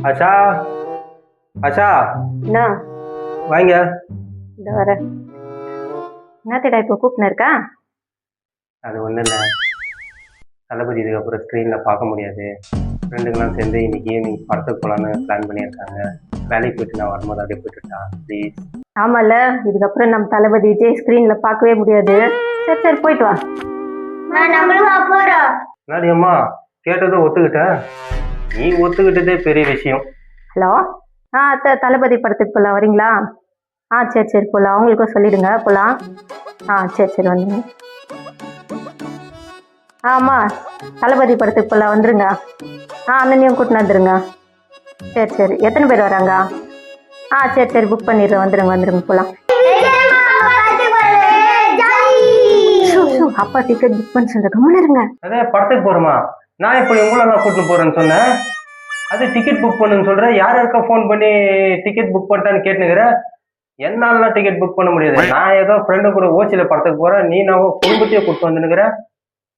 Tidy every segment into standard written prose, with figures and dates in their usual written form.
ஆஷா ஆஷா என்ன வாங்க. இந்த வர என்னத்திடா இப்போ கூப்பிட்டு இருக்கா? அது ஒன்றும் இல்லை, தளபதி இதுக்கப்புறம் ஸ்க்ரீனில் பார்க்க முடியாது. ஃப்ரெண்டுங்கெல்லாம் சேர்ந்து இன்னைக்கு ஈவினிங் படத்துக்கு போகலான்னு பிளான் பண்ணியிருக்காங்க. வேலைக்கு போயிட்டு நான் வரும்போது அப்படியே போயிட்டுட்டா ப்ளீஸ். ஆமால, இதுக்கப்புறம் நம்ம தளபதி விஜய் ஸ்க்ரீன்ல பார்க்கவே முடியாது. சரி சரி போயிட்டு வா. முன்னாடி அம்மா கேட்டதும் ஒத்துக்கிட்ட, நீ ஒத்துக்கிட்டதே பெரிய விஷயம். ஹலோ, அத்தை தளபதி படத்துக்கு போகலாம், வரீங்களா? சரி சரி போகலாம், அவங்களுக்கும் சொல்லிடுங்க போகலாம். சரி சரி வந்துடுங்க. ஆமாம், தளபதி படத்துக்கு போகலாம், வந்துருங்க. அண்ணனையும் கூட்டின்னு வந்துடுங்க. சரி சரி, எத்தனை பேர் வராங்க? சரி சரி புக் பண்ணிடுறேன், வந்துடுங்க போகலாம். அப்பா டிக்கெட் புக் பண்ண சொல்ற, கம்முன்னு இருங்க. அதே படத்துக்கு போகிறோமா? நான் இப்போ உங்களெல்லாம் கூட்டின்னு போகிறேன்னு சொன்னேன். அது டிக்கெட் புக் பண்ணுன்னு சொல்கிறேன். யார் யாருக்கா ஃபோன் பண்ணி டிக்கெட் புக் பண்ணிட்டான்னு கேட்டுனுக்கிறேன். என்னாலலாம் டிக்கெட் புக் பண்ண முடியாது. நான் ஏதோ ஃப்ரெண்டு கூட ஓசியில் படத்துக்கு போகிறேன், நீ நான் குடும்பத்தையே கூப்பிட்டு வந்துனுக்கிறேன்.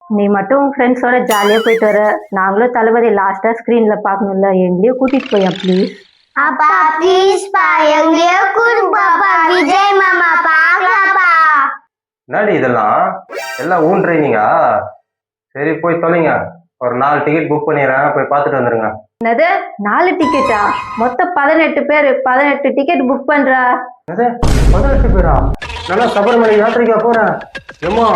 நீ மட்டும் ஃப்ரெண்ட்ஸோட ஜாலியாக போயிட்டு வர, நாங்களும் தளபதி லாஸ்டா ஸ்க்ரீன்ல பார்க்கணும்ல, எங்கேயும் கூட்டிட்டு போயா ப்ளீஸ். அப்பா ப்ளீஸ் பா, எங்கேயோ கூடுப்பாப்பா, விஜய் மாமா பார்க்கலாப்பா. என்னடி இதெல்லாம் எல்லாம் ஊன் ட்ரைனிங்கா? சரி போய் தொலைங்க, ஒரு 4 டிக்கெட் புக் பண்ணிடுறேன், போய் பார்த்துட்டு வந்துடுங்க. என்னது 4 டிக்கெட்டா? மொத்தம் 18 பேர், 18 டிக்கெட் புக் பண்றா. அது 18 பேரா? நல்லா சபரிமலை யாத்திரைக்கா போறேன். ஏமா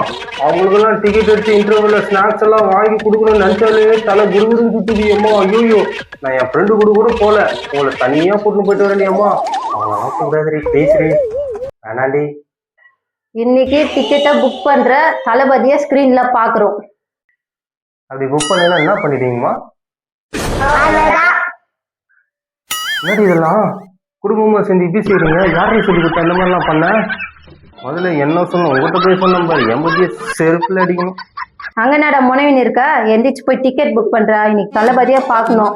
அவங்களுக்கெல்லாம் டிக்கெட் எடுத்து இன்டர்வியூல ஸ்நாக்ஸ் எல்லாம் வாங்கி கொடுக்கணும்னு நினைச்சாலே தலை குருகுருன்னு சுத்துது. ஏமா ஐயோ, நான் என் ஃப்ரெண்டு கூட போல, உங்களை தனியா கூட்டின்னு போயிட்டு வரேன். ஏமா அவங்க கூடாது பேசுறேன் வேணாண்டி. இன்னைக்கு டிக்கெட்டை புக் பண்ற, தளபதியை ஸ்க்ரீன்ல பாக்குறோம். அப்படி புக் பண்ணா என்ன பண்ணிடுவீங்கம்மா? என்னடி இதெல்லாம் குடும்பமா சேர்ந்து இப்படி செய்றீங்க? யாரையும் சொல்லி கொடுத்தா இந்த மாதிரிலாம் பண்ண? முதல்ல என்ன சொன்ன, உங்கள்கிட்ட போய் சொன்ன பாரு, என் பத்திய செருப்புல அடிக்கணும். அங்க என்னடா முனைவின் இருக்கா? எந்திரிச்சு போய் டிக்கெட் புக் பண்றா, இன்னைக்கு தளபதியா பாக்கணும்.